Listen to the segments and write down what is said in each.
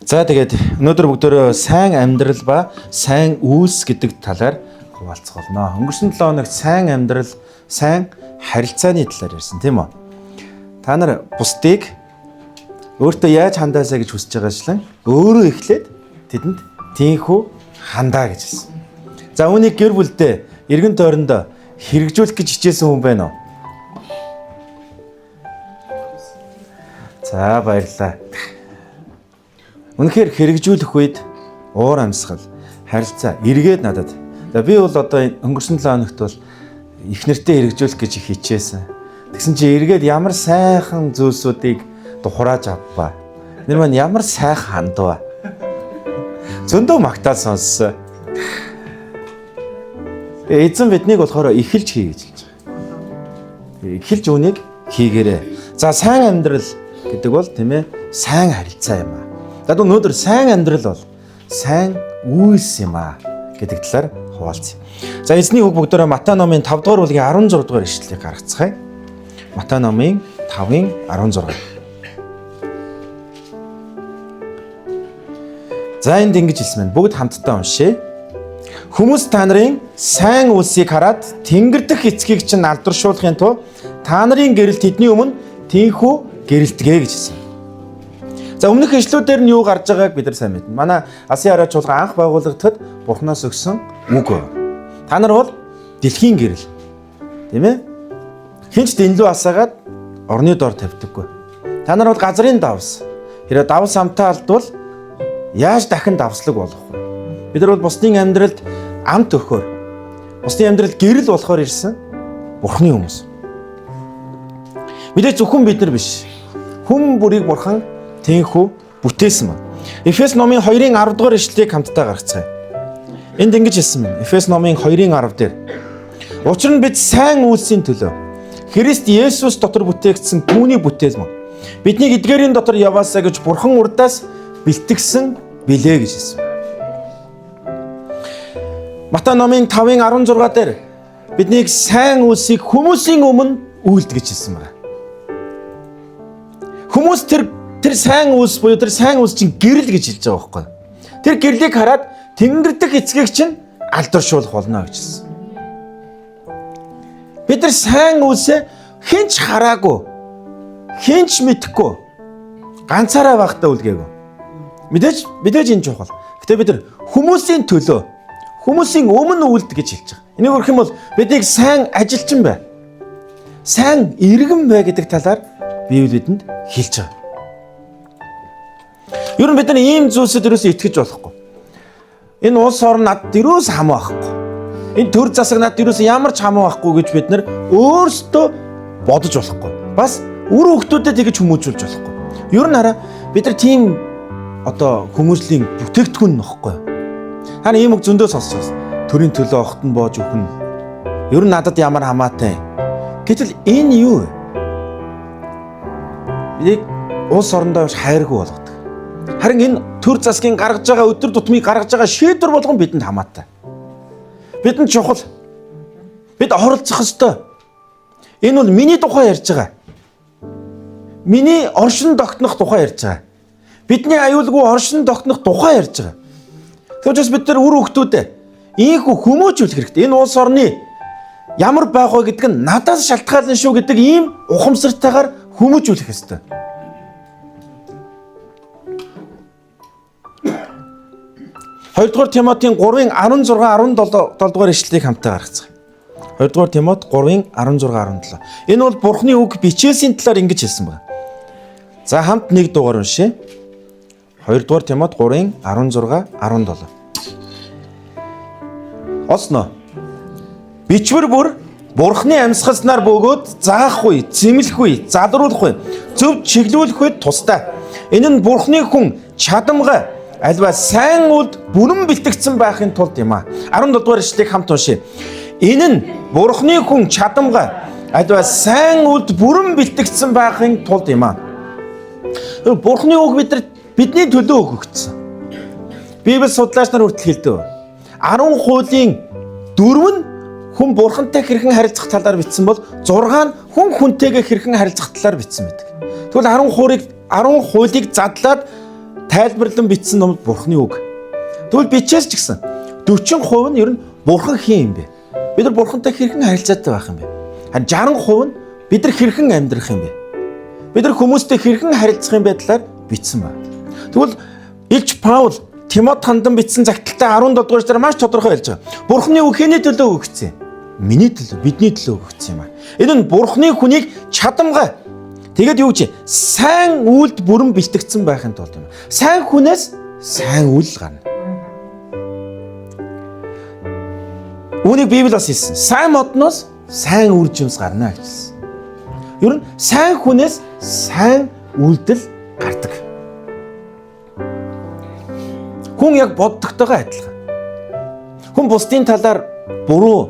За тэгээд өнөөдөр бүгдөө сайн амьдрал ба сайн үйлс гэдэг талаар хуваалцах болно. Өнгөрсөн 7 хоногт сайн амьдрал, сайн харилцааны талаар ярьсан тийм үү? Та нар бусдыг өөртөө яаж хандаасаа гэж хүсэж байгаачлан өөрөө эхлээд тэдэнд тийхүү хандаа гэж хэлсэн. За үүнийг гэр бүлдээ эргэн тойрондоо хэрэгжүүлэх гэж хичээсэн хүн байна уу? За баярлалаа. Үнэхээр хэрэгжүүлэх үед уур амьсгал, харилцаа эргээд надад. За би бол одоо өнгөрсөн 7 хоногт бол их нэртэй хэрэгжүүлэх гэж хичээсэн. Тэгсэн чи эргээд ямар сайхан зүйлсүүдийг тухрааж авбаа. Нэр маань ямар сайхан хандваа. Зөндөө магтаал сонссон. Эзэн биднийг болохоор эхэлж хий гэж хэлж байгаа. Эхэлж үүнийг хийгээрэй. За сайн амьдрал гэдэг бол тийм ээ сайн харилцаа юм аа. За өнөөдөр сайн амьдрал бол сайн үйлс юм аа гэдэг талаар хуваалцъя. За эзний үг бүгдээрээ Матай номын 5 дугаар бүлгийн 16 дугаар ишлэлийг гаргацгаая. Матай номын 5-ын 16. За энд ингэж хэлсэн байна. Бүгд хамтдаа уншъя. Хүмүүс та нарын сайн үйлсийг хараад тэнгэр дэх эцгийг чинь алдаршуулахын тулд та нарын гэрэлт тэдний өмнө тийхүү гэрэлтгээ гэж хэлсэн. За өмнөх ишлүүдээр нь юу гарч байгааг бид нар сайн мэднэ. Манай Асын хараа чуулган анх байгуулагдахад Бурханаас өгсөн үг. Та нар бол дэлхийн гэрэл. Тийм ээ? Хинч дэнлүү асаагаад орны доор тавьдаггүй. Та нар бол газрын давс. Хэрэг давс амтаа алдвал яаж дахин давслаг болох вэ? Бид нар бол бусдын амьдралд амт өгөхөөр, бусдын амьдралд гэрэл болохоор ирсэн Бурханы хүмүүс. Мэдээж зөвхөн бид нар биш. Хүн бүрийг Бурхан тийхүү бүтээсэн байна. Эфес номын 2-ын 10 дугаар ишлэлийг хамтдаа гаргацгаая. Энд ингэж хэлсэн байна. Эфес номын 2-ын 10 дээр. Учир нь бид сайн үйлсийн төлөө Христ Есүс дотор бүтээгдсэн түүний бүтээл мөн. Бидний эдгээрийн дотор яваасаа гэж Бурхан урдаас бэлтгэсэн билээ гэж хэлсэн. Матай номын 5-ын 16 дээр биднийг сайн үйлсийг хүмүүсийн өмнө үйлдэх гэж хэлсэн байна. Хүмүүс тэр сайн үйлс буюу тэр сайн үйлс чинь гэрэл гэж хэлж байгаа байхгүй. Тэр гэрлийг хараад тэнгэр дэх эцгийг чинь алдаршуулах болно гэж хэлсэн. Бид нар сайн үйлсээ хинч хараагүй, хинч мэдэхгүй, ганцаараа байхдаа үлгээгүй. Мэдээж энэ чухал. Гэтэ бид нар хүмүүсийн төлөө, хүмүүсийн өмнө үйлдэх гэж хэлж байгаа. Энийг өөрөх юм бол биднийг сайн ажилчин бай, сайн иргэн бай гэдэг талаар Библи бидэнд хэлж байгаа. Ер нь бид нар ийм зүйлсэд ерөөсөө итгэж болохгүй. Энэ улс орн надад ерөөс хамаа байхгүй. Энэ төр засаг надад ерөөсөө ямар ч хамаа байхгүй гэж бид нар өөрсдөө бодож болохгүй. Бас үр хөвгтүүдэд тэгж хүмүүжүүлж болохгүй. Ер нь хараа бид нар тийм одоо хүмүүжлийн бүтээгдэхүүн нөхгүй. Харин ийм үг зөндөө сонсож байна. Төрийн төлөө огтон боож өгнө. Ер нь надад ямар хамаатай. Гэтэл энэ юу вэ? Бид улс орондоо хайргүй болгодог. Харин энэ төр засгийн гаргаж байгаа өдөр тутмыг гаргаж байгаа шийдвэр болгон бидэнд хамаатай. Бидэнд чухал. Бид оролцох ёстой. Энэ бол миний тухай ярьж байгаа. Миний оршин тогтнох тухай ярьж байгаа. Бидний аюулгүй оршин тогтнох тухай ярьж байгаа. Тэгвэл бид нар үр хөвгтүүдээ ийхүү хүмүүжүүлэх хэрэгтэй. Энэ улс орны ямар байх вэ гэдэг нь надаас шалтгаална шүү гэдэг ийм ухамсартайгаар хүмүүжүүлэх ёстой. 2 дугаар Тимотийн 3-ын 16-17 дугаар ишлэлийг хамтаа гаргацгаая. 2 дугаар Тимот 3-ын 16-17. Энэ бол Бурхны үг бичээсийн талаар ингэж хэлсэн байна. За хамт нэг дугаар уншъя. 2 дугаар Тимот 3-ын 16-17. Осноо. Бичвэр бүр Бурхны амьсгалснаар бөгөөд заахгүй, зэмлэхгүй, залруулахгүй, зөв чиглүүлэх үед тустай. Энэ нь Бурхны хүн чадамгай альва сайн үлд бүрэн бэлтгэгдсэн байхын тулд юм аа. 17 дугаар ишлэлийг хамт уншъя. Энэ нь Бурхны хүн чадамгай альва сайн үлд бүрэн бэлтгэгдсэн байхын тулд юм аа. Бурхны үг бидний төлөө өгөгдсөн. Библи судлаач нар хүртэл хэлдэг. 10 хуулийн 4 нь хүн Бурхантай хэрхэн харилцах талаар бичсэн бол 6 нь хүн хүнтэйгээ хэрхэн харилцах талаар бичсэн байдаг. Тэгвэл 10 хуулийг задлаад тайлбарлан бичсэн номд Бурхны үг. Тэгвэл бичээс ч гэсэн 40% нь ер нь Бурхан хийн юм бэ? Бид нар Бурхантай хэрхэн харилцаатай байх юм бэ? Харин 60% нь бид нар хэрхэн амьдрах юм бэ? Бид нар хүмүүстэй хэрхэн харилцах юм бэ талаар бичсэн байна. Тэгвэл Илч Паул Тимот хандан бичсэн загталтай 17 дугаар дээр маш тодорхой хэлж байгаа. Бурхны үг хэний төлөө өгөгдсөн юм? Миний төлөө, бидний төлөө өгөгдсөн юм аа. Энэ нь Бурхны хүнийг чадамгай. Тэгээд юу гэж сайн үйлд бүрэн бэлтгэгдсэн байхын тулд юм. Сайн хүнээс сайн үйл гарна. Үүнийг Библи бас хэлсэн. Сайн модноос сайн үр жимс гарна гэсэн. Ер нь сайн хүнээс сайн үйлдэл гардаг. Хүн яг боддогтойгоо адилхан. Хүн бусдын талаар буруу,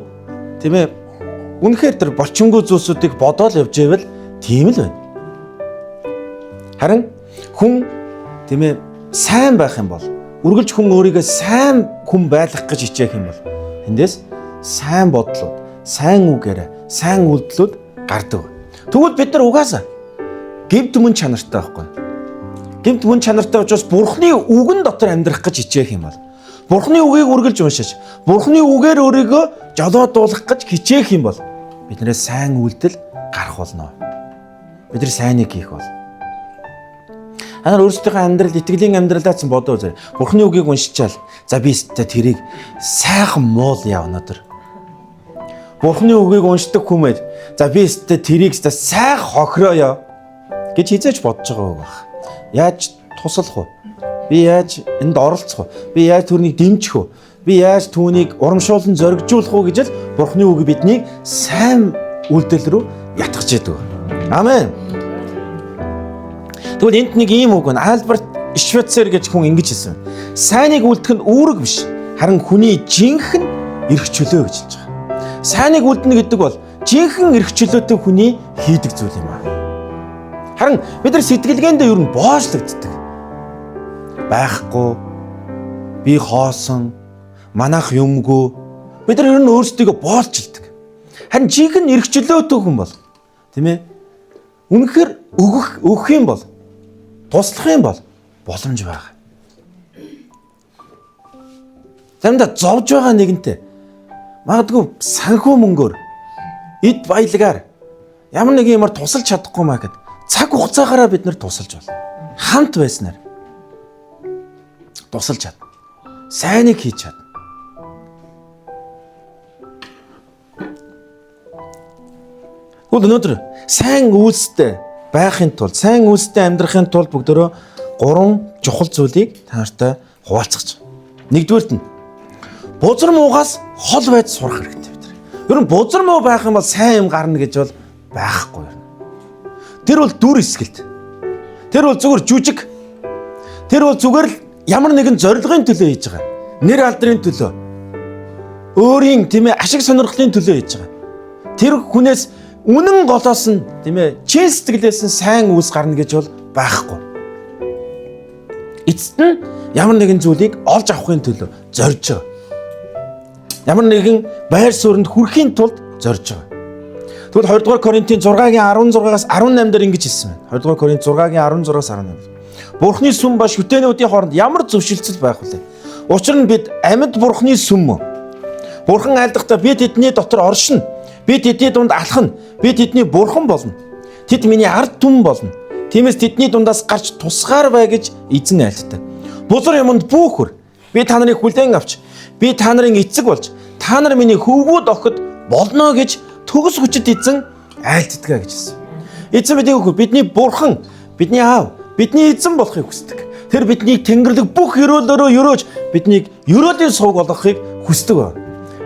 тийм ээ, үнэхээр тэр болчингүй зүйлсүүдийг бодоод явж байвал тийм л байна. Харин хүн, тийм ээ, сайн байх юм бол, үргэлж хүн өөрийгөө сайн хүн байлгах гэж хичээх юм бол эндээс сайн бодлууд, сайн үг яриа, сайн үйлдэлүүд гардаг. Тэгвэл бид нар угаасаа гэмт мөн чанартай байхгүй. Гэмт мөн чанартай учраас Бурхны үгэн дотор амьдрах гэж хичээх юм бол, Бурхны үгийг үргэлж уншиж, Бурхны үгээр өөрийгөө жолоодуулах гэж хичээх юм бол биднээс сайн үйлдэл гарах болно. Бид нар сайныг хийх бол. Анаар өөрсдийнхөө амьдрал, итгэлийн амьдралаа ч бодоо үзье. Бурхны үгийг уншичаал. За би өөртөө тэрийг сайхан муул явна өдөр. Бурхны үгийг уншдаг хүмүүс за би өөртөө тэрийг сайхан хохирооё гэж хизээж бодож байгаа байх. Яаж туслах вэ? Би яаж энд оролцох вэ? Би яаж түүнийг дэмжих вэ? Би яаж түүнийг урамшуулан зоригжуулах вэ гэж л Бурхны үг биднийг сайн үйлдэл рүү ятгах гэдэг. Амен. Тэгвэл энд нэг ийм үг байна. Альберт Швейцер гэж хүн ингэж хэлсэн. Сайныг үлдэх нь үүрэг биш, харин хүний жинхэнэ эрх чөлөө гэж хэлж байгаа. Сайныг үлдэнэ гэдэг бол жинхэнэ эрх чөлөөтэй хүний хийдэг зүйл юм аа. Харин бид нар сэтгэлгээндээ ер нь боочлогддог. Байхгүй, би хоосон, манайх юмгүй. Бид нар ер нь өөрсдийгөө боолчилдаг. Харин жинхэнэ эрх чөлөөтэй хүн бол, тийм ээ, үнэхээр өгөх юм бол, туслах юм бол боломж байгаа. Заримдаа зовж байгаа нэгэнтэй магадгүй санхүү мөнгөөр, эд баялагаар ямар нэг юмар тусалж чадахгүй маа гэд цаг хугацаагаараа бид нар тусалж байна. Хамт байснаар тусалж чадна. Сайныг хийж чадна. Өнөөдөр сайн үйлстэй байхын тулд, сайн үйлстэй амьдрахын тулд бүгдөө 3 чухал зүйлийг та нартай хуваалцах. Нэгдүгээрт нь бузар муугаас хол байж сурах хэрэгтэй бид. Ер нь бузар муу байх юм бол сайн юм гарна гэж бол байхгүй юм. Тэр бол дүр эсгэлт. Тэр бол зүгээр жүжиг. Тэр бол зүгээр л ямар нэгэн зорилгын төлөө хийж байгаа. Нэр алдрын төлөө. Өөрийн тийм ээ ашиг сонирхлын төлөө хийж байгаа. Тэр хүнээс үнэн голоос нь тийм ээ чин сэтгэлээс нь сайн үс гарна гэж бол байхгүй. Эцэст нь ямар нэгэн зүйлийг олж авахын төлөө зорж байгаа. Ямар нэгэн байр суурьнд хүрэхийн тулд зорж байгаа. Тэгвэл 2 дугаар Коринтын 6-гийн 16-аас 18 дээр ингэж хэлсэн байна. 2 дугаар Коринт 6-гийн 16-аас 18. Бурхны сүм ба шүтээнүүдийн хооронд ямар зөвшөлтсөл байх вүлээ? Учир нь бид амьд Бурхны сүм мөн. Бурхан айлдахдаа би тэдний дотор оршино. Би тэдний дунд алхна. Би тэдний бурхан болно. Тэд миний ард түмэн болно. Тиймээс тэдний дундаас гарч тусгаар бай гэж эзэн айлддаг. Бузар юмд бүөхөр. Би та нарыг хүлээн авч, би та нарын эцэг болж, та нар миний хөвгүүд охид болно гэж төгс хүчит эзэн айлддаг гэж хэлсэн. Эзэн бидний бурхан, бидний аав, бидний эзэн болохыг хүсдэг. Тэр бидний тэнгэрлэг бүх ёроолороо ёроож биднийг ёроолын сувг болгохыг хүсдэг ба.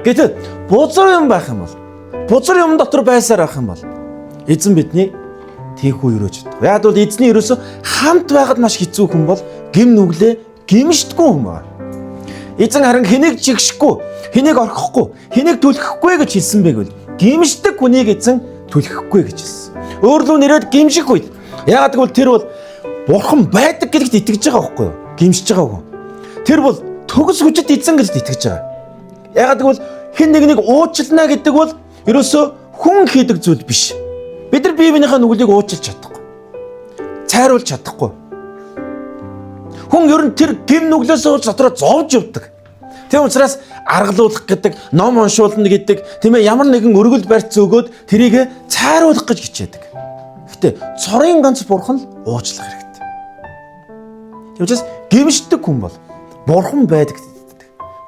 Гэтэл бузар юм байх юм бол, бузар юм дотор байсаар байх юм бол эзэн биднийг тийхүү ёроож байдаг. Яг бол эзний ерөөсө хамт байгаад маш хэцүү хүн бол гим нүглээ гимшдэггүй хүн байна. Эзэн харин хэнийг жигшихгүй, хэнийг орхихгүй, хэнийг түлхэхгүй гэж хэлсэн бэ гэвэл гимшдэг хүнийг эзэн түлхэхгүй гэж хэлсэн. Өөрлөө нэрээд гимших үед яагаад гэвэл тэр бол бурхан байдаг гэдэгт итгэж байгаа байхгүй юу? Гимшиж байгаа хүн. Тэр бол төгс хүчит эзэн гэдэгт итгэж байгаа. Яагаад гэвэл хэн нэгнийг уучлана гэдэг бол ерөөсөө хүн хийдэг зүйл биш. Бид нар биеийнхээ нүглийг уучлж чадахгүй. Цайруулж чадахгүй. Хүн ер нь тэр гим нүглээс ууж дотроо зовж явдаг. Тийм учраас аргалуулах гэдэг, ном уншуулна гэдэг, тийм ээ ямар нэгэн өргөл барьц өгөөд тэрийг цааруулах гэж хичээдэг. Гэтэ цорын ганц бурхан л уучлах хэрэгтэй. Тийм учраас гимшдэг хүн бол бурхан байдаг.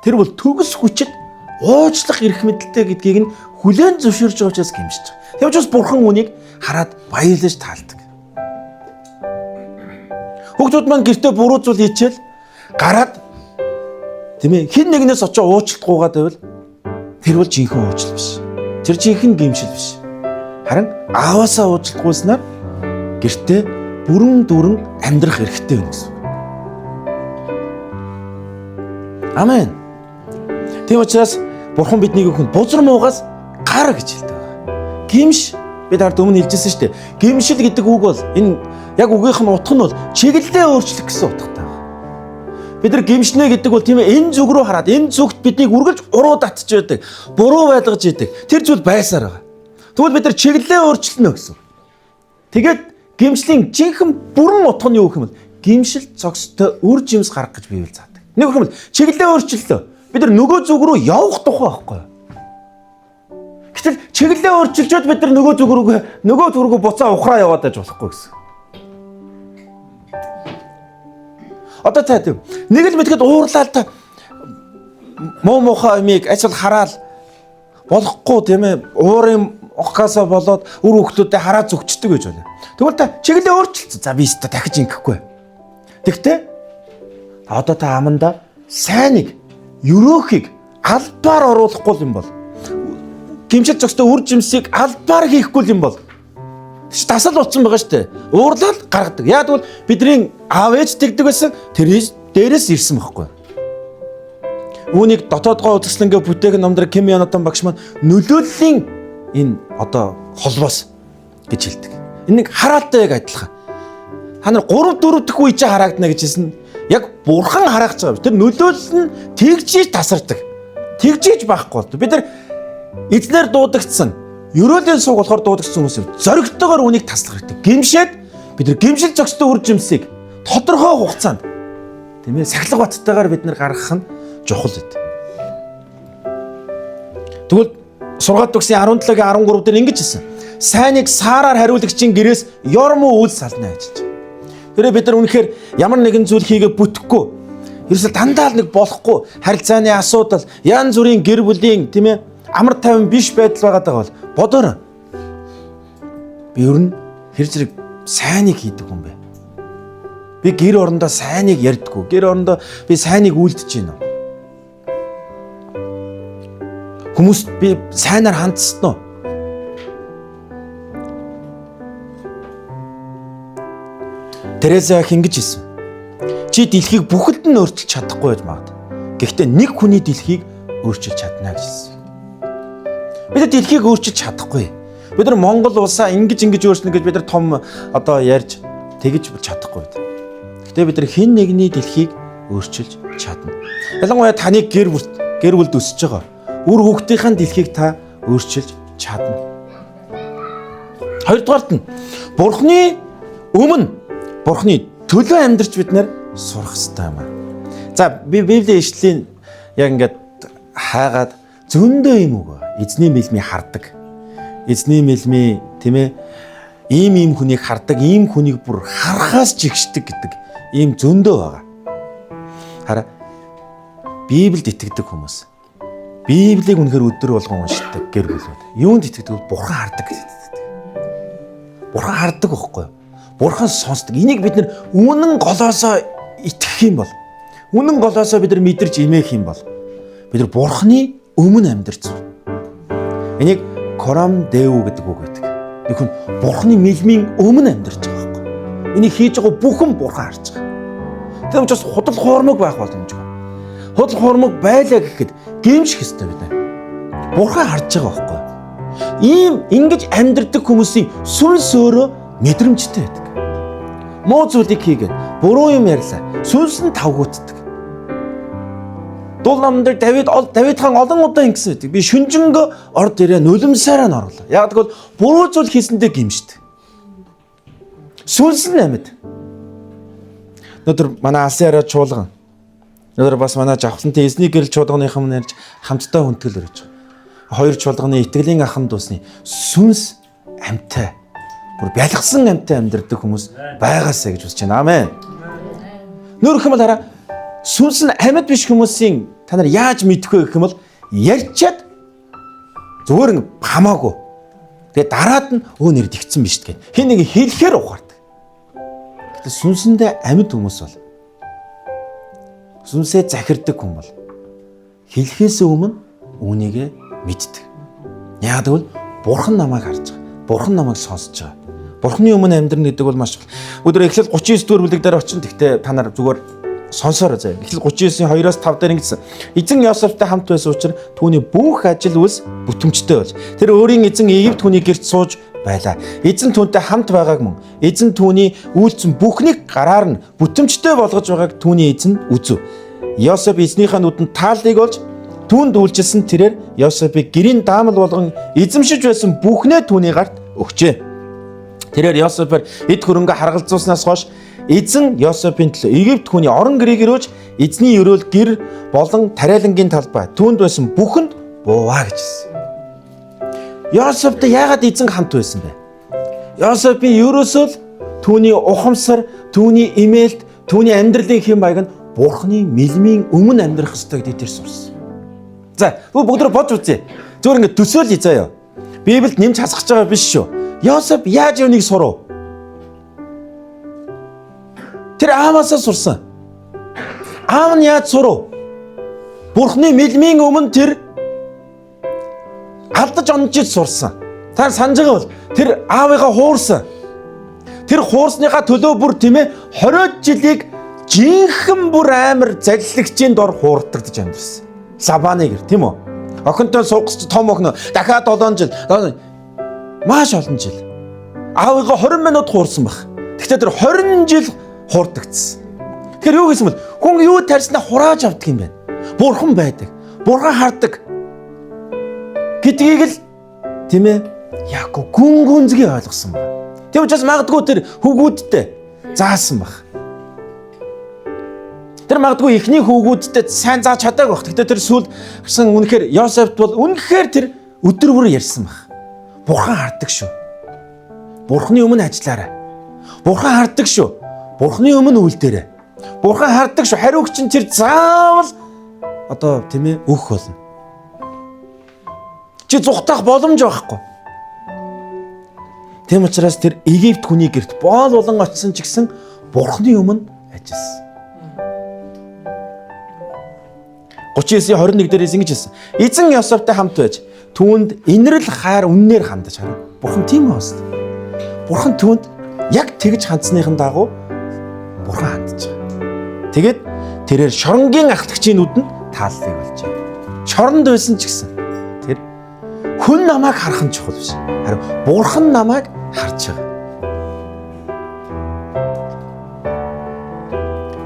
Тэр бол төгс хүчит уучлах эрх мэдэлтэй гэдгийг нь хүлээн зөвшөөрж байгаа учраас гимшиж байгаа. Тийм учраас бурхан үнийг хараад баярлаж таалдаг. Хүүхдүүд маань гэртээ буруу зүйл хийчихэл гараад тийм ээ хэн нэгнээс очиж уучлалт гуугаад байвал тэр бол жинхэнэ уучлал биш. Тэр жинхэнэ гимшил биш. Харин ааваасаа уучлалт гуйснаар гэртээ бүрэн дүүрэн амьдрах эрхтэй байна гэсэн. Амен. Тийм учраас бурхан биднийг өгөх нь бузар муугаас гар гэж хэлдэг байна. Гимш бид ард өмнө хэлжсэн шүү дээ. Гимшил гэдэг үг бол энэ яг үгийнх нь утга нь бол чиглэлээ өөрчлөх гэсэн утгатай байна. Бид нар гимшнэ гэдэг бол тийм ээ энэ зүг рүү хараад энэ зүгт биднийг үргэлж уруу татж байдаг, буруу байлгаж идэг. Тэр зүйл байсаар байгаа. Тэгвэл бид нар чиглэлээ өөрчлөнө гэсэн. Тэгээд гимшлийн жинхэнэ бүрэн утга нь юу гэх юм бол гимшил цогцтой үр жимс гарах гэж Библи заадаг. Нэг юм бол чиглэлээ өөрчлөлөө. Бид нар нөгөө зүг рүү явах тухай байхгүй юу? Гэтэл чиглэлээ өөрчилжөөд бид нар нөгөө зүг рүү буцаа ухраа яваад байж болохгүй гэсэн. Одоо та тийм нэг л мэдгээд уурлаа л та муухай амиг ажил хараал болохгүй тийм ээ уурын ухаасаа болоод үр хөвгтүүдэд хараа зүгчдэг гэж байна. Тэгвэл та чиглэлээ өөрчилсөн. За би өстө дахиж ингэхгүй. Тэгтээ одоо та аманда сайныг ерөөхийг албаар оруулахгүй юм бол гимшил зохистой үр жимсийг албаар хийхгүй юм бол тасал утсан байгаа шүү дээ. Уурлал гаргадаг. Яг бол бидний аав ээж тэгдэг байсан тэр дээрээс ирсэн байхгүй. Үүнийг дотоодгоо үзэсгэлэнгээ бүтээх номдэр Ким Янотон багш маань нөлөөллийн энэ одоо холбоос гэж хэлдэг. Энэ нэг хараалтай яг адилхан. Та нар 3-4 дэх үе чи харагдана гэж хэлсэн. Яг бурхан харагч байгаа. Тэр нөлөөлөл нь тэгжиж тасардаг. Тэгжиж байхгүй бол бид нар эзнэр дуудагдсан ерөөлийн суг болохоор дуудагдсан хүмүүс зоригтойгоор үнийг таслах хэрэгтэй. Гимшээд бид нар гимшил зохистой үр жимсийг тодорхой хугацаанд тийм ээ сахилга баттайгаар бид нар гаргах нь чухал гэдэг. Тэгвэл сургаалт төгсийн 17-гийн 13 дээр ингэж хэлсэн. Сайныг саараар хариулагчийн гэрээс ёрмуу үйл сална ажиллаж. Тэр бид нар үнэхээр ямар нэгэн зүйл хийгээ бүтэхгүй ерөөсө дандаа л нэг болохгүй харилцааны асуудал янз бүрийн гэр бүлийн тийм ээ амар тайван биш байдал байгаа бол бодоорой. Би ер нь хэр зэрэг сайныг хийдэг юм бэ? Би гэр орондоо сайныг ярьдаггүй. Гэр орондоо би сайныг үйлдэж байна. Хүмүүст би сайнаар хандсан уу? Тереза ингэж хэлсэн. Чи дэлхийг бүхэлд нь өөрчилж чадахгүй байж магад. Гэхдээ нэг хүний дэлхийг өөрчилж чадна гэж хэлсэн. Бид дэлхийг өөрчилж чадахгүй. Бид нар Монгол улсаа ингэж өөрчилнө гэж бид нар том одоо ярьж тэгж чадахгүй. Гэхдээ бид нар хэн нэгний дэлхийг өөрчилж чадна. Ялангуяа таны гэр бүлд өсөж байгаа үр хүүхдийн дэлхийг та өөрчилж чадна. Хоёрдугаарт нь Бурхны өмнө Бурхны төлөө амьдарч бид нар сурах хэрэгтэй юм аа. За би Библийн ишлэлийн яг ингээд хаагаад зөндөө юм уу? Эзний мэлмий хардаг. Эзний мэлмий тийм ээ ийм хүнийг хардаг, ийм хүнийг бүр харахаас жигшдэг гэдэг ийм зөндөө байгаа. Хараа Библиэд итгэдэг хүмүүс. Библийг үнэхээр өдөр болгон уншдаг гэр бүлүүд. Юунд итгэдэг вэ? Бурхан хардаг гэдэг. Бурхан хардаг байхгүй юу? Бурхан сонсдог. Энийг бид нар үнэн голоосоо итгэх юм бол, үнэн голоосоо бид нар мэдэрч имээх юм бол бид нар Бурханы өмнө амьдарч байна. Энийг Корам Дэв гэдэг үг гэдэг. Энэ хүн Бурханы мэлмийн өмнө амьдарч байгаа байхгүй. Энийг хийж байгаа бүхэн Бурхан харж байгаа. Тэр учраас худал хуурмаг байх боломжгүй. Худал хуурмаг байлаа гэхэд гэмших ёстой бид нар. Бурхан харж байгаа байхгүй. Ийм ингэж амьдардаг хүмүүсийн сүнс өөрөө мэдрэмжтэй байдаг. Муу зүйлийг хийгээд буруу юм ярьлаа. Сүнс нь тавгуутдаг. Дул намдар Давид хаан олон удаа ингэсэн байдаг. Би шүнжэнгөө орд ирээ нулимсаараа н орлоо. Яг тэгвэл буруу зүйл хийсэндээ гимшдэг. Сүнс нь амьд. Өнөөдөр манай алсын хараа чуулган. Өнөөдөр бас манай жавхлантай эзний гэрэл чуулганыхан нэрж хамтдаа хүндэтгэл өргөж байгаа. Хоёр чуулганы итгэлийн ахын дүүсний сүнс амьтай. Бүр бялгсан амьтай амьдрэх хүмүүс байгаасаа гэж үзэж байна. Амен. Нүүрх юм бол хараа сүнс нь амьд биш хүмүүсийн та нар яаж мэдэх вэ гэх юм бол ярьчаад зүгээр хамаагүй. Тэгээ дараад нь нэр дэгцэн биш гэх. Хин нэг хэлэхээр ухаардаг. Гэтэл сүнсэндээ амьд хүмүүс бол сүнсээ захирдаг хүн бол хэлэхээс өмнө үүнийг мэддэг. Яг тэгвэл Бурхан намайг харж байгаа. Бурхан намайг сонсож байгаа. Бурханы өмнө амьдрна гэдэг бол маш өдөр Эхлэл 39 дугаар бүлэг дээр очин. Гэхдээ та нар зүгээр сонсоорой заяа. Эхлэл 39-ийн 2-оос 5 дээр ингэсэн. Эзэн Йосефтэй хамт байсан учраас түүний бүх ажил үйлс бүтэмжтэй болж тэр өөрийн эзэн Египт хүний гэрт сууж байлаа. Эзэн түүнтэй хамт байгааг мөн эзэн түүний үйлцэн бүхнийг гараар нь бүтэмжтэй болгож байгааг түүний эзэн үзв. Йосеф эзнийхээ нүдэнд тааллыг олж түүнд үйлчилсэн тэрээр Йосефийг гэрийн даамал болгон эзэмшиж байсан бүхнээ түүний гарт өгчээ. Тэрээр Йосефээр эд хөрөнгө харгалзуулснаас хойш эзэн Йосефийн төлөө Египт хүний орон гэрийг өрөөж эзний өрөөл гэр болон тариалангийн талбай түүнд байсан бүхэнд буваа гэж хэлсэн. Йосефтэй яагаад эзэн хамт байсан бэ? Йосефийн ерөөсөө л түүний ухамсар, түүний имээлт, түүний амьдралын хэм маяг нь Бурханы мэлмийн өмнө амьдрах ёстой гэдгийг тэр сурсан. За, бүгд бодж үзье. Зүгээр ингэ төсөөлье заяа. Библиэд нэмж хасгах байгаа биш шүү. Йосеф яаж юуныг сурав? Тэр ааваасаа сурсан. Аав нь яаж сурав? Бурханы мэлмийн өмнө тэр алдаж онжиж сурсан. Та санаж байгаа бол тэр аавыгаа хуурсан. Тэр хуурсныхаа төлөө бүр тийм ээ 20 жилиг жинхэнэ бүр амар залилагчийн дор хуурдагдаж амьдсан. Лабаны гэр тийм үү? Охинтой суугч том охин дахиад 7 жил маш олон жил. Аавыгаа 20 минут хуурсан баг. Гэхдээ тэр 20 жил хуурдагдсан. Тэгэхээр юу гэсэн бэл хүн юу тарьснаа хурааж авдаг юм байна. Бурхан байдаг. Бурхан хардаг. Гэдгийг л тийм ээ яг гүн гүнзгий ойлгосон баг. Тийм учраас магадгүй тэр хүүгүүдтэй заасан баг. Тэр магадгүй ихний хүүгүүдтэй сайн зааж чадаагүй баг. Гэхдээ тэр сүүл гисэн үнэхээр Йосефт бол үнэхээр тэр өдөр бүр ярьсан баг. Бурхан хардаг шүү. Бурханы өмнө ажиллаарай. Бурхан хардаг шүү. Бурханы өмнө үйлдээрэй. Бурхан хардаг шүү. Хариугч нь тэр заавал одоо тийм ээ өөх болно. Чи зүхтах боломж байхгүй. Тийм учраас тэр Египт хүний гэрт боол болон очисон ч гэсэн Бурханы өмнө ажилласан. 39-21 дээрээс ингэж хэлсэн. Эзэн Йосефтэй хамт байж түүнд инрэл хайр үннээр хандаж харав. Бурхан тийм байна. Бурхан түүнд яг тэгж хандсныхын дагуу Бурхан хандж байгаа. Тэгээд тэрээр шоронгийн ахлагчийн нүдэнд тааллыг олжээ. Шоронд байсан ч гэсэн тэр хүн намайг харах нь чухал биш. Харин Бурхан намайг харж байгаа.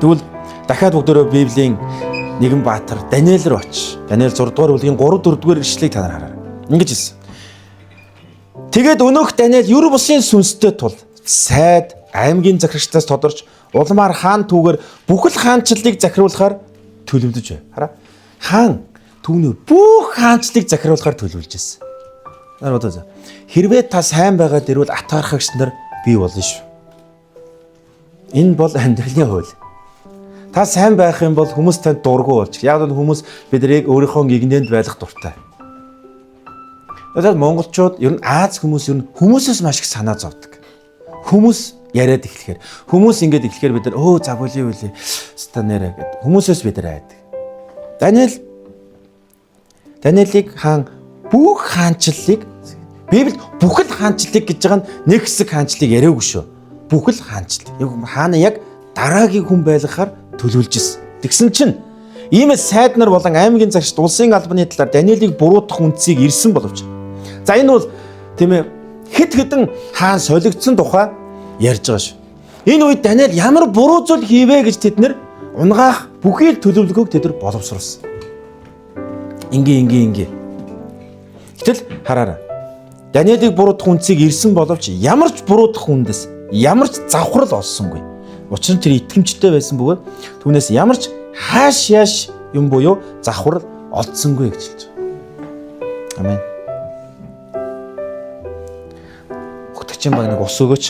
Тэгвэл дахиад бүгдөө Библийн нэгэн баатар Даниэл руу очиж. Даниэл 6 дугаар бүлгийн 3 4 дугаар ишлэгийг та нар хараарай. Ингэж хэлсэн. Тэгээд өнөөх Даниэл юр бусын сүнстэй тул сайд аймгийн захирагчдаас тодорч улмаар хаан түүгээр бүхэл хаанчлалыг захируулахаар төлөвлөж бай. Хараа. Хаан түүний бүх хаанчлалыг захируулахаар төлөвлөж байсан. Нар бодоо. Хэрвээ та сайн байгаа дэрвэл атаархагч нар бий болно шүү. Энэ бол амьдралын хууль. Та сайн байх юм бол хүмүүс танд дургу болж. Яг л хүмүүс биднийг өөрийнхөө гигнэнд байлгах дуртай. Тэгэхээр монголчууд ер нь Аз хүмүүс ер нь хүмүүсээс маш их санаа зовдөг. Хүмүүс яриад эхлэхээр, хүмүүс ингэж эхлэхээр бид нар өө за болий станерэ гэдэг хүмүүсээс бид нар айдаг. Даниэлийг хаан бүх хаанчлалыг Библи бүхэл хаанчлалыг гэж байгаа нь нэг хэсэг хаанчлалыг яриаггүй шүү. Бүхэл хаанчлал. Яг хаана яг дараагийн хүн байлгахаар төлөвлөж ирсэн. Тэгсэн чинь иймээс сайд нар болон аймгийн цагт улсын албаны талаар Даниэлийг буруутгах үндсийг ирсэн боловч. За энэ бол тийм ээ хэд хэдэн хаан солигдсон тухай ярьж байгаа шүү. Энэ үед Даниэл ямар буруу зүйл хийвэ гэж тэд нэр унгаах бүхий л төлөвлөгөөг тэд нар боловсруулсан. Ингийн. Гэтэл хараарай. Даниэлийг буруутгах үндсийг ирсэн боловч ямар ч буруутгах үндэс ямар ч завхрал олсонгүй. Учир нь тэр итгэмжтэй байсан бөгөөд түүнээс ямар ч хааш юм буюу завхар олдсонгүй гэж хэлж байгаа. Амен. Хөтгчийн баг нэг ус өгөөч.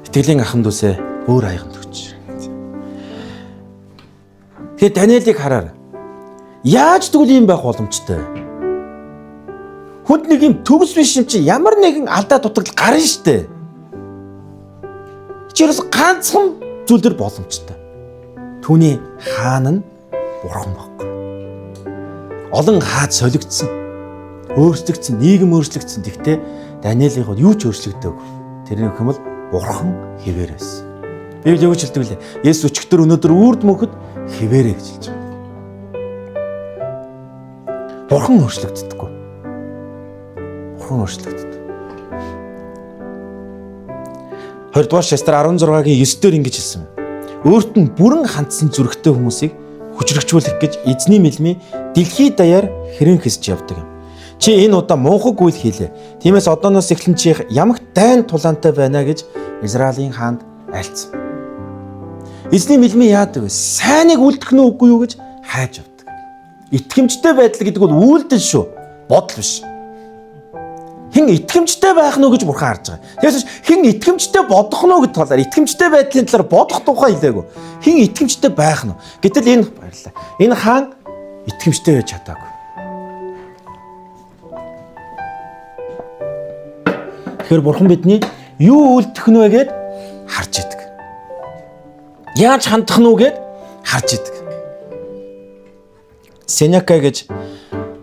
Итгэлийн ахмад үсээ өөр хаягт өгч. Тэгэхээр Даниэлийг хараар. Яаж тэгвэл юм байх боломжтой? Хүнд нэг юм төгс биш юм чи ямар нэгэн алдаа дутагдал гарна штэ. Чирээс ганцхан зүйлэр боломжтой. Түүний хаан нь бурхан байхгүй. Олон хаад солигдсон. Өөрчлөгдсөн, нийгэм өөрчлөгдсөн. Тэгтээ Даниэлийг бол юу ч өөрчлөгдөөгүй. Тэрний хэмэл бурхан хэвээрээс. Библи юу ч хэлдэг лээ. Есүс өчигдөр өнөөдөр үрд мөнхөд хэвээрээ гэж хэлж байгаа. Бурхан өөрчлөгддөггүй. Бурхан өөрчлөгддөг. 2 дугаар шестер 16-гийн 9-дэр ингэж хэлсэн. Өөрт нь бүрэн хандсан зүрхтэй хүмүүсийг хүчрэгчүүлэх гэж эзний мэлмий дэлхий даяар хэрэн хэсэж явдаг юм. Чи энэ удаа мунхаг үйл хийлээ. Тиймээс одооноос эхлэн чи ямагт дайн тулаантай байна гэж Израилийн хаанд айлцсан. Эзний мэлмий яадаг вэ? Сайныг үлдэх нь үгүй юу гэж хайж явдаг. Итгэмжтэй байдал гэдэг бол үйлдэл шүү. Бодол биш. Хэн итгэмжтэй байх нь гэж бурхан харж байгаа. Тэгээс хэн итгэмжтэй бодох нь гэдэг талаар итгэмжтэй байдлын талаар бодох тухай хэлээгүй. Хэн итгэмжтэй байх нь. Гэтэл энэ баярлаа. Энэ хаан итгэмжтэй байж чадаагүй. Тэгэхээр бурхан бидний юу үлдэх нь вэ гэд харж идэг. Яаж хандах нь вэ гэд харж идэг. Сенека гэж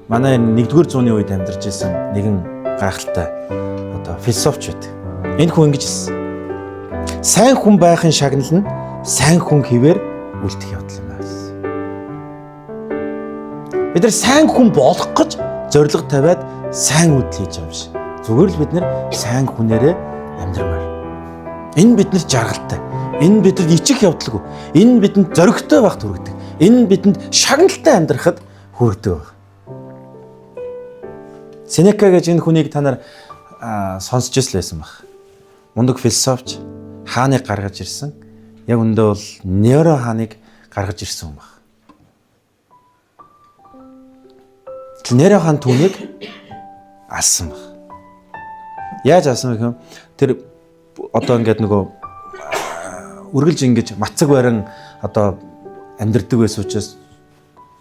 манай 1-р зууны үед амьдарч байсан нэгэн гайхалтай философч байдаг. Энэ хүн ингэж хэлсэн. Сайн хүн байхын шагнал нь сайн хүн хэвээр үлдэх явдал юм байна. Бид нар сайн хүн болох гэж зориг тавиад сайн үйл хийж байгаа юм шиг. Зүгээр л бид нар сайн хүнээрээ амьдрмаар. Энэ биднэрт жаргалтай. Энэ бидэнд ичих явдалгүй. Энэ бидэнд зоригтой байхад хүргэдэг. Энэ бидэнд шагналтай амьдрахад хүргэдэг байна. Сенека гэж энэ хүнийг та нар сонсч байсан баг. Мундаг философч хааныг гаргаж ирсэн. Яг үндэ бол Неро хааныг гаргаж ирсэн юм баг. Неро хаан түүнийг алсан баг. Яаж алсан бэ гэвэл тэр одоо ингээд нөгөө үргэлж ингэж мацаг барин одоо амьдрдаг байсан учраас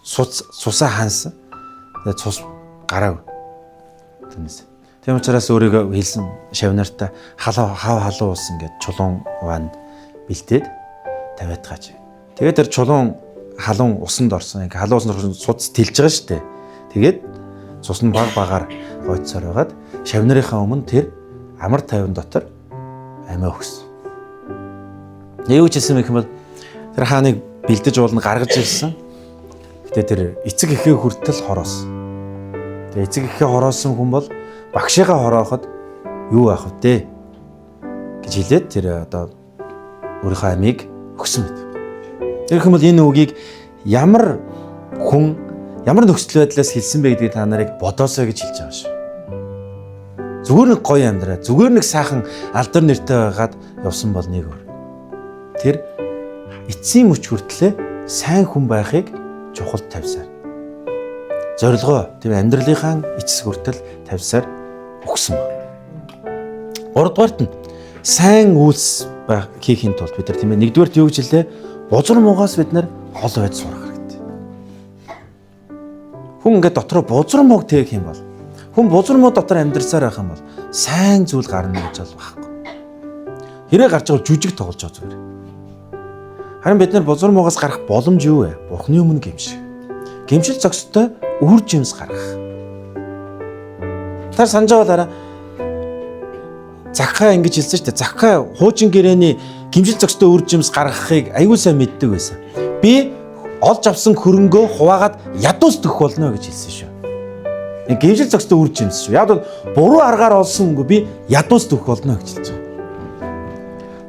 цусаа хаансан. Тэгээд цус гараагүй. Тийм учраас өөрийгөө хэлсэн шавнартаа халуу ус ингээд чулуун ван бэлдээд тавиад гаж. Тэгээд тэр чулуун халуун усанд орсон. Ингээд халуун усанд орсон цус тэлж байгаа шүү дээ. Тэгээд цус нь баг багаар гойцоор байгаад шавнарынхаа өмнө тэр амар тайван дотор амиа өгсөн. Юу ч хэлсэн юм бол тэр хааныг бэлдэж уулна гаргаж ирсэн. Гэтэ тэр эцэг эхээ хүртэл хороосон. Тэгээ эцэг эхээ хороосон хүн бол багшигаа хорооход юу авах вэ гэж хэлээд тэр одоо өөрийнхөө амийг өгсөн мэт. Тэр хүмүүс энэ үгийг ямар хүн ямар нөхцөл байдлаас хэлсэн бэ гэдгийг та нарыг бодоосоо гэж хэлж байгаа шүү. Зүгээр нэг гоё амьдраа, зүгээр нэг сайхан алдар нэртэй байгаад явсан бол нэг өөр. Тэр эцсийн мөч хүртлээ сайн хүн байхыг чухал тавьсаар. Зорилгоо тийм амьдралынхаа эцэс хүртэл тавьсаар өгсөн байна. 3 дугаарт нь сайн үйлс хийхин тулд бид нар тийм ээ 1-р юу гэж хэлээ? Бузар муугаас бид нар хол байж сурах хэрэгтэй. Хүн ингээд дотроо бузар мууг тээх юм бол хүн бузар муу дотор амьдарсаар байх юм бол сайн зүйл гарна гэж бол байхгүй. Хэрэг гарч байгаа жүжиг тоглож байгаа зүгээр. Харин бид нар бузар муугаас гарах боломж юу вэ? Бурхны өмнө гэмших. Гэмшил зохистой үр жимс гаргах. Тэр санаж байгаараа Закхай ингэж хэлсэн шүү дээ. Закхай хуучин гэрээний гэмшил зохистой үр жимс гаргахыг аягүй сайн мэддэг байсан. Би олж авсан хөрөнгөө хуваагаад ядуус төгөх болно гэж хэлсэн шүү. Энэ гэмшил зохистой үр жимс шүү. Яг бол буруу аргаар олсон хөнгөө би ядуус төгөх болно гэж хэлж байгаа.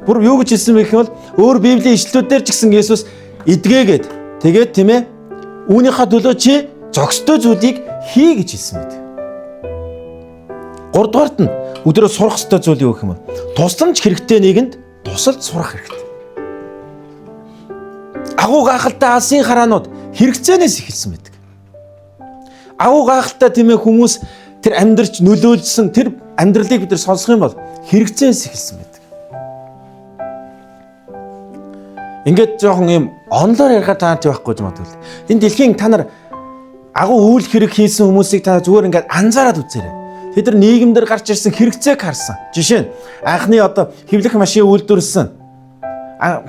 Бүр юу гэж хэлсэн бэ гэвэл өөр Библийн ишлүүдээр ч гэсэн Есүс эдгээгээд тэгээд тийм ээ үүнийхээ төлөө чи зохистой зүйлийг хий гэж хэлсэн мэт. 3 дугаарт нь өдрөө сурах ёстой зүйл юу гэх юм бэ? Тусламж хэрэгтэй нэгэнд тусалж сурах хэрэгтэй. Агуу гайхалтай алсын хараанууд хэрэгцээнээс эхэлсэн байдаг. Агуу гайхалтай тийм ээ хүмүүс тэр амьдрч нөлөөлсөн тэр амьдралыг бид нар сонсох юм бол хэрэгцээнээс эхэлсэн байдаг. Ингээд жоохон юм онлоор ярихад таант байхгүй юм байна. Энэ дэлхийн та нар агуу үйл хэрэг хийсэн хүмүүсийг та зүгээр ингээд анзаараад үзээрэй. Тэд нар нийгэмдэр гарч ирсэн хэрэгцээг харсан. Жишээ нь анхны одоо хэвлэх машин үйлдвэрлэсэн,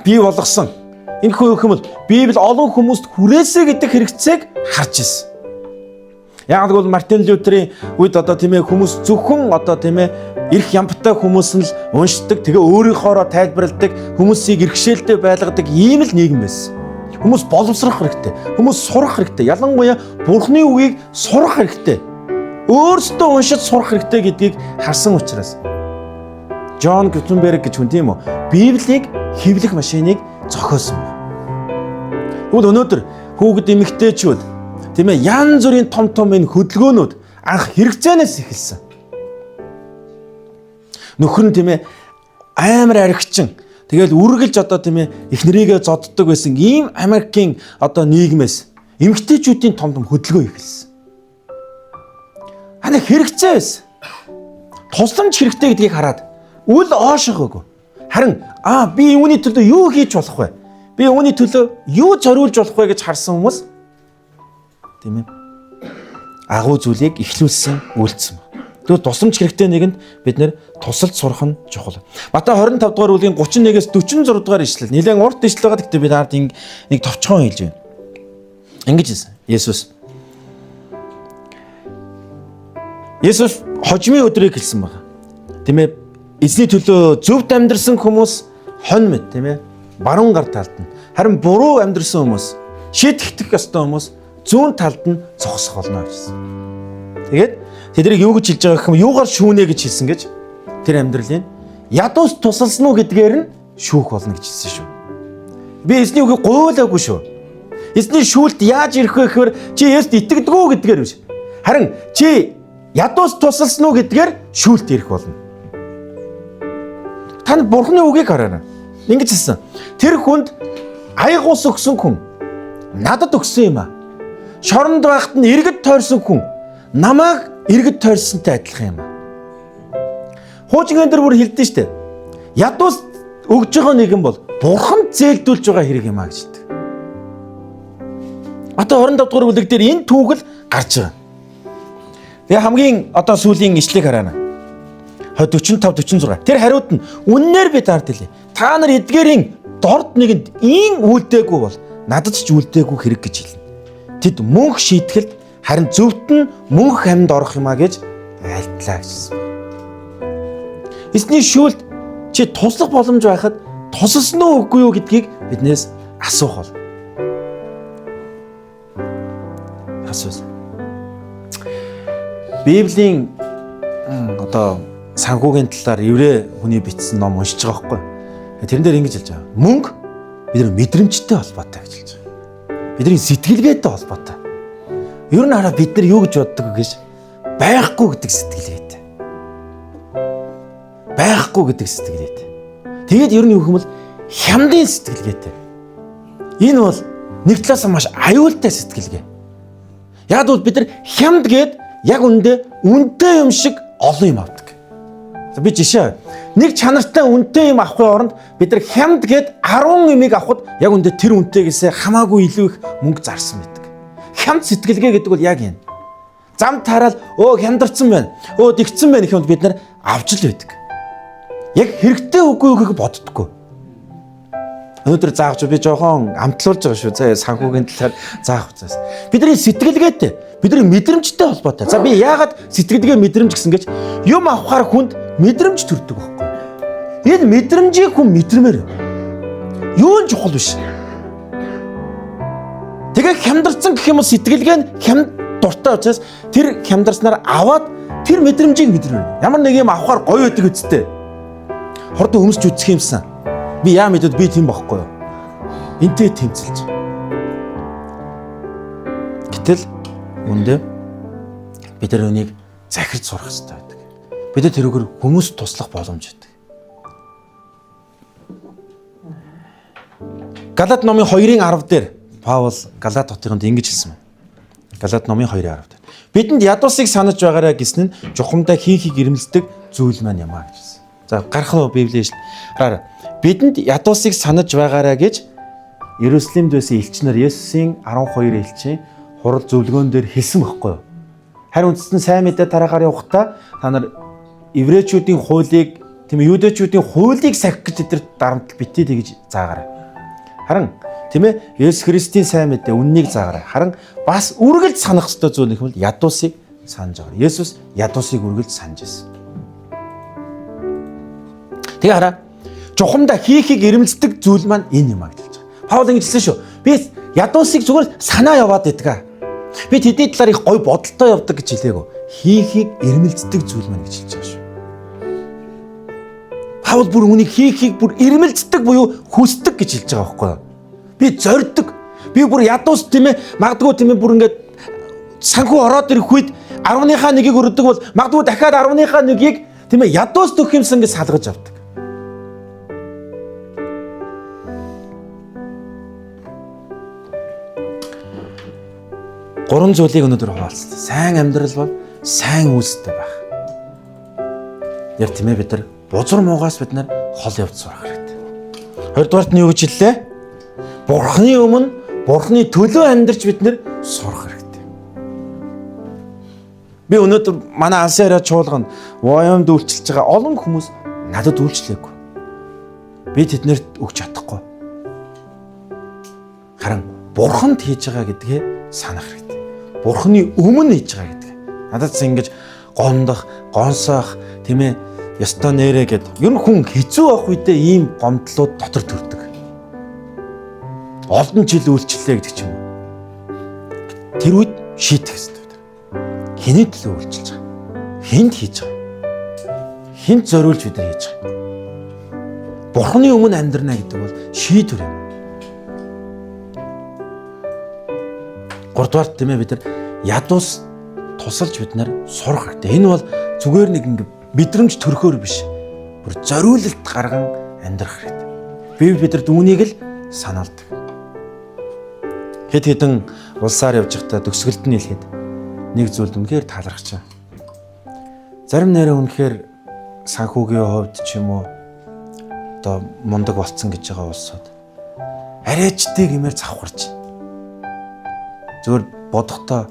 бий болгосон. Энэ хөөм бол Библи олон хүмүүст хүрээсэй гэдэг хэрэгцээг харж ирсэн. Яг л Мартин Лютерийн үед одоо тийм ээ хүмүүс зөвхөн одоо тийм ээ эрх ямбтай хүмүүс нь л уншдаг, тэгээ өөрийнхоороо тайлбарладаг, хүмүүсийг иргэшээлтэй байлгадаг ийм л нийгэм байсан. Хүмүүс боловсрох хэрэгтэй, хүмүүс сурах хэрэгтэй. Ялангуяа Бурхны үгийг сурах хэрэгтэй. Өөрсдөө уншиж сурах хэрэгтэй гэдгийг харсан учраас Джон Гутенберг гэж хүн тийм үү? Библийг хэвлэх машиныг зохиосон байна. Тэгвэл өнөөдөр хүүхэд эмэгтэйчүүд тийм ээ янз бүрийн том энэ хөдөлгөөнүүд анх хэрэгцээнээс эхэлсэн. Нөхөр нь тийм ээ амар аригчин тэгэл үргэлж одоо тийм ээ их нэрийгээ зодддаг байсан ийм Америкийн одоо нийгмээс эмэгтэйчүүдийн том хөдөлгөөн эхэлсэн. Хана хэрэгцээ байсан. Тусламж хэрэгтэй гэдгийг хараад үл оошгоогүй. Харин би үүний төлөө юу хийж болох вэ? Би үүний төлөө юу зориулж болох вэ гэж харсан хүмүүс тийм ээ агуу зүйлийг эхлүүлсэн үйлдсэн. Тэгвэл тусламж хэрэгтэй нэгэнд бид нэр тусалж сурах нь чухал. Матай 25 дугаар бүлгийн 31-ээс 46 дугаар ишлэл. Нилээн урт ишлэл байгаа гэхдээ би наад нэг товчхон хэлж байна. Ингэж хэлсэн. Есүс хожимын өдрийг хэлсэн байна. Тийм ээ эзний төлөө зөвд амьдрсан хүмүүс хонь мэд тийм ээ баруун гар талд нь. Харин буруу амьдрсан хүмүүс шийтгэх ёстой хүмүүс зүүн талд нь зогсох болно гэсэн. Тэгээд тэднийг юу гэж хэлж байгаа гэх юм юугаар шүүнэ гэж хэлсэн гэж тэр амьдралын ядуус тусалсан уу гэдгээр нь шүүх болно гэж хэлсэн шүү. Би эзний үгийг гуйлаагүй шүү. Эзний шүүлт яаж ирэх вэ гэхээр чи Есүст итгэдэг үү гэдгээр биш. Харин чи ядуус тусалсан уу гэдгээр шүүлт ирэх болно. Танд Бурхны үгийг хараарай. Ингэж хэлсэн. Тэр хүнд аяг ус өгсөн хүн надад өгсөн юм аа. Шоронд байхад нь иргэд тойрсон хүн намайг иргэд тойрсонтой адилхан юм аа. Хуучин энэ бүр хэлдэг шүү дээ. Ядуус өгж байгаа нэгэн бол Бурхан зээлдүүлж байгаа хэрэг юм аа гэж хэлдэг. Матай 25 дугаар бүлэг дээр энэ түүхэл гарч байгаа. Тэгээ хамгийн одоо сүүлийн ишлэгийг хараа. 45-46. Тэр хариуд нь үннээр би таард хэлье. Та нар эдгээрийн дорд нэгэнд ийн үлдээгүй бол надад ч үлдээгүй хэрэг гэж хэлнэ. Тэд мөнх шийтгэлд харин зөвхт нь мөнх амьд орох юмаа гэж айлтлаа гэсэн. Эзний шүүлт чи туслах боломж байхад тусалсан уу үгүй юу гэдгийг биднээс асуух бол. Асуусан. Библийн одоо санхүүгийн талаар еврей хүний бичсэн ном уншиж байгаа байхгүй. Тэрэн дээр ингэж хэлж байгаа. Мөнгө бидний мэдрэмжтэй холбоотой гэж хэлж байгаа. Бидний сэтгэлгээтэй холбоотой. Ер нь хараа бид нар юу гэж боддог вэ гэж байхгүй гэдэг сэтгэлгээтэй. Байхгүй гэдэг сэтгэлгээтэй. Тэгээд ер нь юу юм бол хямдын сэтгэлгээтэй. Энэ бол нэг талаас маш аюултай сэтгэлгээ. Яг бол бид нар хямд гээд яг үнэтэй юм шиг олон юм авдаг. Би жишээ нэг чанартай үнэтэй юм авахын оронд бид нар хямд гээд 10 юмыг авахд яг тэр үнэтэйгээс хамаагүй илүү их мөнгө зарсан байдаг. Хямд сэтгэлгээ гэдэг бол яг энэ. Зам тараад хямдарсан байна. Дэгцсэн байна гэхэд бид нар авч л байдаг. Яг хэрэгтэй үгүй юу гэж боддоггүй. Өнөөдөр заавч би жоохон амтлуулж байгаа шүү. За санхүүгийн талаар заах учраас. Бидний сэтгэлгээтэй, бидний мэдрэмжтэй холбоотой. За би яагаад сэтгэлгээ мэдрэмж гэсэн гэж юм авахаар хүнд мэдрэмж төрдөг байхгүй. Энэ мэдрэмжийг хүн мэдрэмээр. Юу нь чухал биш. Тэгээ хямдарсан гэх юм уу сэтгэлгээ нь хямд дуртай учраас тэр хямдарснаар аваад тэр мэдрэмжийг мэдрэмээр. Ямар нэг юм авахаар гоё байдаг үсттэй. Хордон өмсч үзэх юмсан. Би яа мэдээд би тийм байхгүй юу? Энтэй тэмцэлж. Гэтэл үндэ бид нар үнийг захирч сурах хэрэгтэй байдаг. Бидэд тэрүүгээр хүмүүст туслах боломж өгдөг. Галаат номын 2:10 дээр Паул Галаат хотынд ингэж хэлсэн байна. Галаат номын 2:10 дээр. Бидэнд ядуусыг санаж байгаарай гэсэн нь чухамдаа хийхийг ирмэлздэг зүйл маань юмаа гэж хэлсэн. За гарах Библийг хараа. Бидэнд ядуусыг санаж байгаарай гэж Иерусалимд байсан элчнэр Есүсийн 12 элчийн хурал зөвлөгөөн дээр хэлсэн байхгүй юу? Харин үндсэн сайн мэдээ тарахаар явахдаа та нар еврейчүүдийн хуулийг, тийм ээ, юудэчүүдийн хуулийг сахих гэж тэдэрт дарамт битээ тэгж заагаарай. Харин тийм ээ, Есүс Христийн сайн мэдээ үннийг заагаарай. Харин бас үргэлж санах ёстой зүйл нь ядуусыг санаж байгаа. Есүс ядуусыг үргэлж санаж байсан. Тэгээ хараа. Чухамдаа хийхийг ирмэлздэг зүйл маань энэ юм аа гэж хэлж байгаа. Паул ингэж хэлсэн шүү. Би ядуусыг зүгээр санаа яваад иддэг. Би тэдний талаар их гой бодолтой явдаг гэж хэлээгөө. Хийхийг ирмэлздэг зүйл маань гэж хэлж байгаа шүү. Паул бүр үнийг хийхийг бүр ирмэлздэг буюу хүсдэг гэж хэлж байгаа байхгүй юу? Би зорддог. Би бүр ядуус тийм ээ, магадгүй тийм ээ бүр ингээд санхүү ороод ирэх үед 10-ынхаа нэгийг өрөдөг бол магадгүй дахиад 10-ынхаа нэгийг тийм ээ ядуус төх юмсан гэж салгаж авдаг. Гурван зүйлийг өнөөдөр хуваалцлаа. Сайн амьдрал бол сайн үйлстэй байх. Яг тийм ээ бид нар бузар муугаас бид нар хол явж сурах хэрэгтэй. Хоёрдугаарт нь юу гэж хэллээ? Бурхны өмнө Бурхны төлөө амьдарч бид нар сурах хэрэгтэй. Би өнөөдөр манай алсын хараа чуулганд воомд үйлчилж байгаа олон хүмүүс надад үйлчлээгүй. Би тэднэрт өгч чадахгүй. Харин Бурханд хийж байгаа гэдгээ санах хэрэгтэй. Бурхны өмнө хийж байгаа гэдэг. Надад ингэж гомдох, гонсоох, тийм ээ, ёстой нэрэ гэд. Ер нь хүн хэцүү байх үедээ ийм гомдлууд дотор төрдөг. Олон жил үйлчлээ гэдэг ч юм уу. Тэр үед шийдэх хэрэгтэй. Хэний төлөө үйлчилж байгаа? Хэнд хийж байгаа? Хэнд зориулж бид нар хийж байгаа? Бурхны өмнө амьдрна гэдэг бол шийдвэр юм. Гуравдугаар тийм ээ бид нар ядуус тусалж бид нар сурах хэрэгтэй. Энэ бол зүгээр нэг ингэ мэдрэмж төрхөөр биш. Бүр зориулалт гарган амьдрах хэрэгтэй. Библи бидэнд үүнийг л санаалдаг. Хэд хэдэн улсаар явж байхдаа төгсгөлд нь хэлэхэд нэг зүйлд үнэхээр таалархаж байгаа. Зарим нэрээ үнэхээр санхүүгийн хувьд ч юм уу одоо мундаг болцсон гэж байгаа улсууд арайчдыг имээр завхарч зөвөр бодохдоо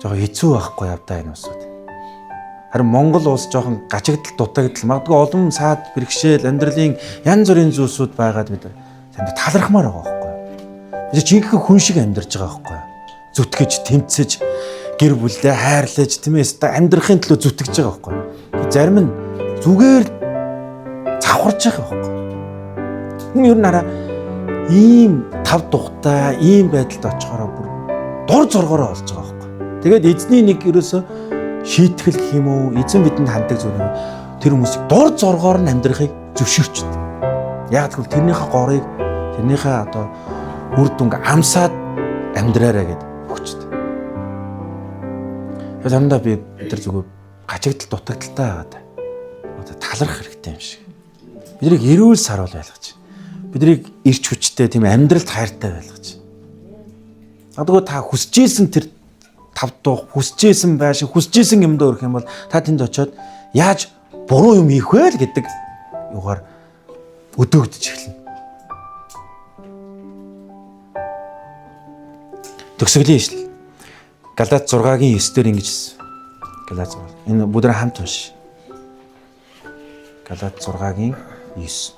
жоохон хэцүү байхгүй явдаа энэ улсууд. Харин Монгол улс жоохон гачигдал дутагдал магадгүй олон саад бэрхшээл амьдралын янз бүрийн зүйлсүүд байгаад бид танд талархмаар байгаа байхгүй. Бид жинхэнэ хүн шиг амьдарч байгаа байхгүй. Зүтгэж, тэмцэж, гэр бүлдээ хайрлаж, тийм ээ, амьдрахын төлөө зүтгэж байгаа байхгүй. Зарим нь зүгээр завхарч байгаа байхгүй. Энэ ер нь хараа ийм тав тухтай, ийм байдалд очихороо бүр дур зоргоороо олж байгаа байхгүй. Тэгээд эзний нэг ерөөсө шийтгэл гэх юм уу, эзэн бидэнд ханддаг зүйл юм. Тэр хүмүүсийг дур зоргоор нь амьдрахыг зөвшөөрчдөг. Яг тэгвэл тэрнийхээ горыг, тэрнийхээ одоо үр дүнг амсаад амьдраарай гэд өгчдөг. Тэгээд заримдаа би бид нар зүгээр гачигдал дутагдaltaй байгаад одоо талархах хэрэгтэй юм шиг. Биднийг эрүүл саруул байлгаж. Биднийг ирч хүчтэй тийм амьдралд хайртай байлгаж. Адгүй та хүсэж ийсэн тэр тавдуух, хүсэж ийсэн байшин, хүсэж ийсэн юмд өрөх юм бол та тэнд очиод яаж буруу юм хийх вэ л гэдэг юугаар өдөөгдөж эхэлнэ. Төгсгөлийн ишлэл. Галаат 6-гийн 9-дэр ингэж хэлсэн. Галаат 6. Энэ бүгд хамт унш. Галаат 6-гийн 9.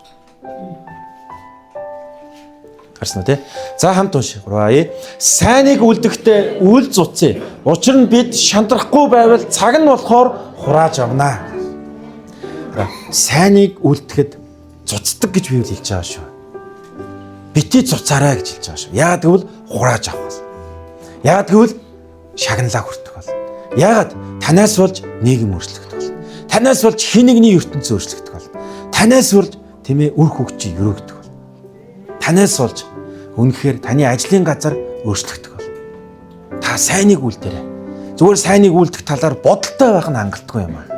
Харсан уу те? За хамт уншия. 3. Сайныг үлдэхдээ үл зуцъя. Учир нь бид шантрахгүй байвал цаг нь болохоор хурааж авнаа. Сайныг үлдэхэд цуцдаг гэж Библи хэлж байгаа шүү. Бити цуцаарай гэж хэлж байгаа шүү. Яагаад гэвэл хурааж авах. Яагаад гэвэл шагналаа хүртэх бол. Яагаад танаас болж нийгэм өөрчлөгдөх бол. Танаас болж хэн нэгний ертөнцийн өөрчлөгдөх бол. Танаас болж тийм ээ үр хөвгчийг өрөөгдөх бол. Танаас болж үнэхээр таны ажлын газар өөрчлөгдөх бол. Та сайныг үлдээрэй. Зүгээр сайныг үлдэх талаар бодолтой байх нь хангалттай юм аа.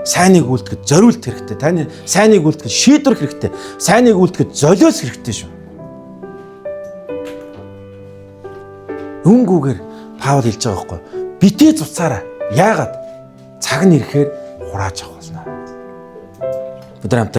Сайныг үлдэхэд зориулт хэрэгтэй. Таны сайныг үлдэхэд шийдвэр хэрэгтэй. Сайныг үлдэхэд золиос хэрэгтэй шүү. Үнгүүгээр Паул хэлж байгаа байхгүй. Битээ цуцаараа. Яагаад? Цаг нь ирэхээр хурааж авах болно. Бид хамт